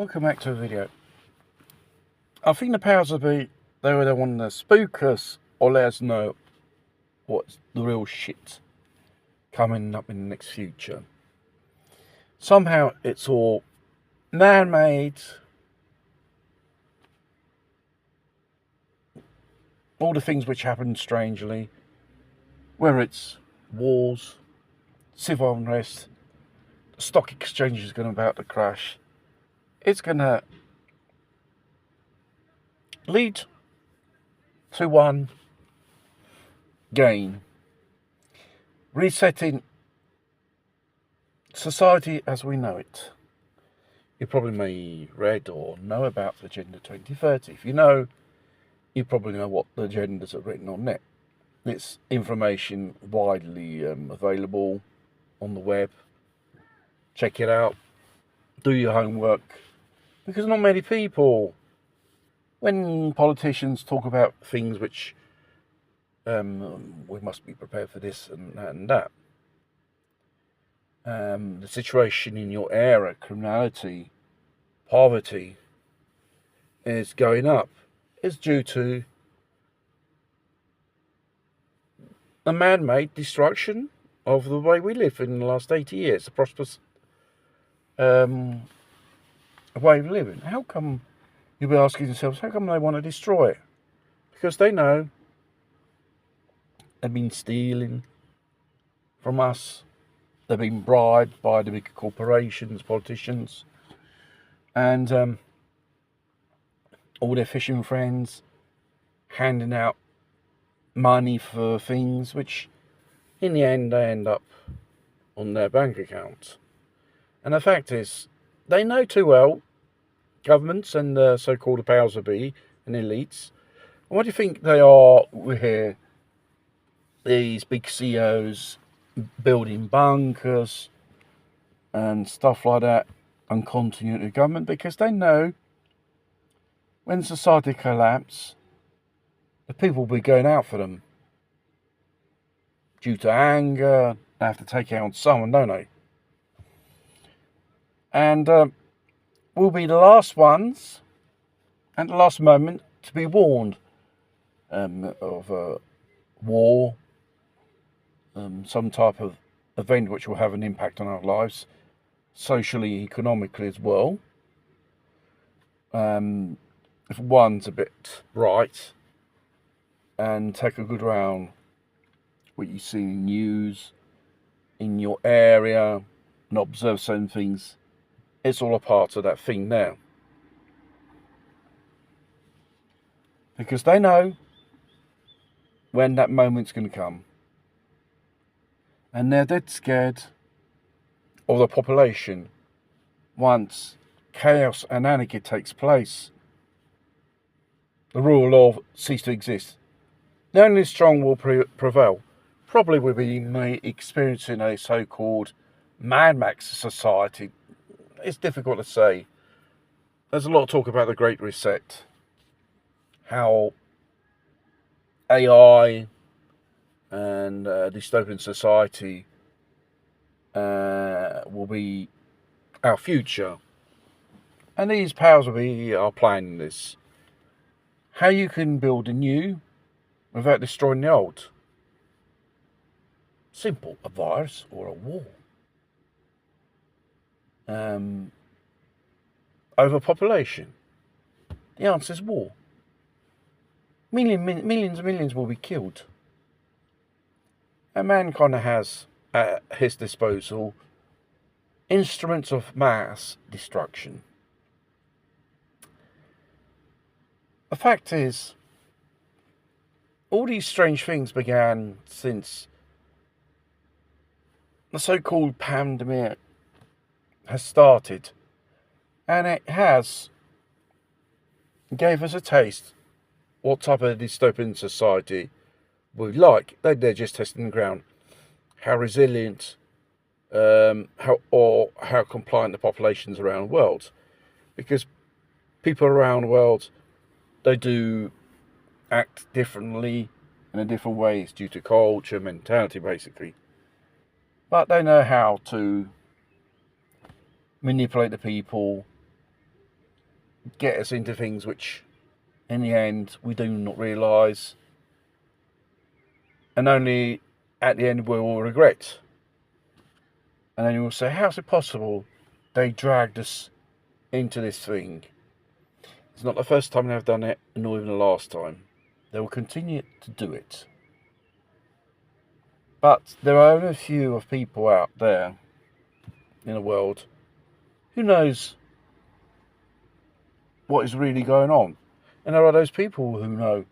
Welcome back to the video. I think the powers that be, they either want to spook us or let us know what's the real shit coming up in the next future. Somehow it's all man-made. All the things which happen strangely, whether it's wars, civil unrest, the stock exchange is about to crash. It's going to lead to one gain: resetting society as we know it. You probably may read or know about the Agenda 2030. If you know, you probably know what the agendas are written on it. It's information widely available on the web. Check it out. Do your homework. Because not many people, when politicians talk about things which we must be prepared for this and that and that, the situation in your area, criminality, poverty, is going up, is due to a man-made destruction of the way we live in the last 80 years, a prosperous way of living. How come, you'll be asking yourselves, how come they want to destroy it? Because they know they've been stealing from us. They've been bribed by the big corporations, politicians, and all their fishing friends handing out money for things which in the end they end up on their bank account. And the fact is, they know too well, governments and the so-called powers that be and elites. And what do you think they are here? These big CEOs building bunkers and stuff like that and continuity of government, because they know when society collapses, the people will be going out for them. Due to anger, they have to take it out on someone, don't they? And we'll be the last ones at the last moment to be warned of a war, some type of event which will have an impact on our lives, socially, economically as well. If one's a bit bright and take a good round what you see in news in your area and observe certain things, it's all a part of that thing now. Because they know when that moment's going to come. And they're dead scared of the population once chaos and anarchy takes place. The rule of law ceases to exist. The only strong will prevail. Probably we'll be experiencing a so-called Mad Max society. It's difficult to say. There's a lot of talk about the Great Reset. How AI and dystopian society will be our future. And these powers will be are planning this. How you can build a new without destroying the old. Simple. A virus or a war. Overpopulation. The answer is war. Millions and millions will be killed. And mankind has at his disposal instruments of mass destruction. The fact is, all these strange things began since the so-called pandemic has started, and it has gave us a taste what type of dystopian society we like. They're just testing the ground, how resilient, how compliant the populations around the world, because people around the world, they do act differently in a different ways due to culture, mentality, basically. But they know how to manipulate the people get us into things which in the end we do not realise, and only at the end we will regret. And then you will say, how's it possible they dragged us into this thing? It's not the first time they've done it, nor even the last time. They will continue to do it. But there are only a few of people out there in the world who knows what is really going on. And there are those people who know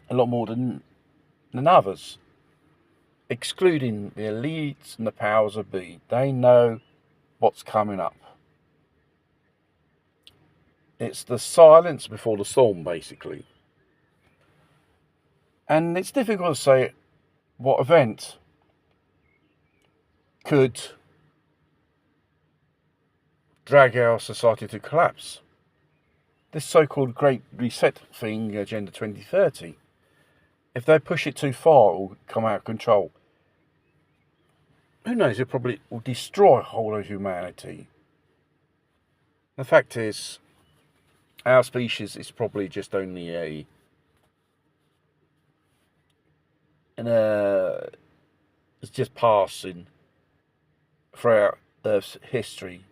a lot more than others, excluding the elites and the powers that be. They know what's coming up. It's the silence before the storm, basically. And it's difficult to say what event could drag our society to collapse. This so-called Great Reset thing, Agenda 2030, if they push it too far, it will come out of control. Who knows, it probably will destroy a whole of humanity. The fact is, our species is probably just only it's just passing throughout Earth's history,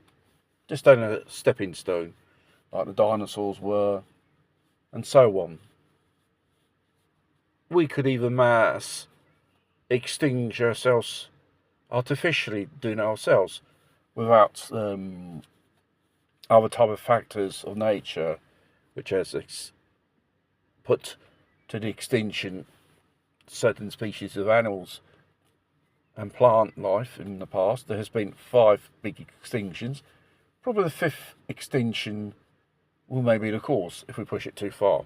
just only a stepping stone, like the dinosaurs were, and so on. We could even mass extinguish ourselves artificially, doing it ourselves, without other type of factors of nature, which has put to the extinction certain species of animals and plant life in the past. There has been 5 big extinctions. Probably the 5th extinction will maybe the cause if we push it too far.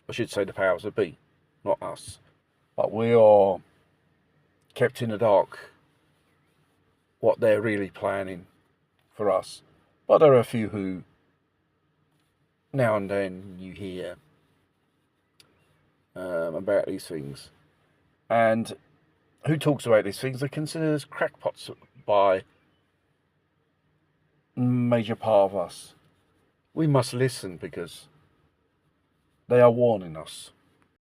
I should say the powers that be, not us. But we are kept in the dark what they're really planning for us. But there are a few who now and then you hear about these things. And who talks about these things are considered as crackpots by a major part of us. We must listen because they are warning us.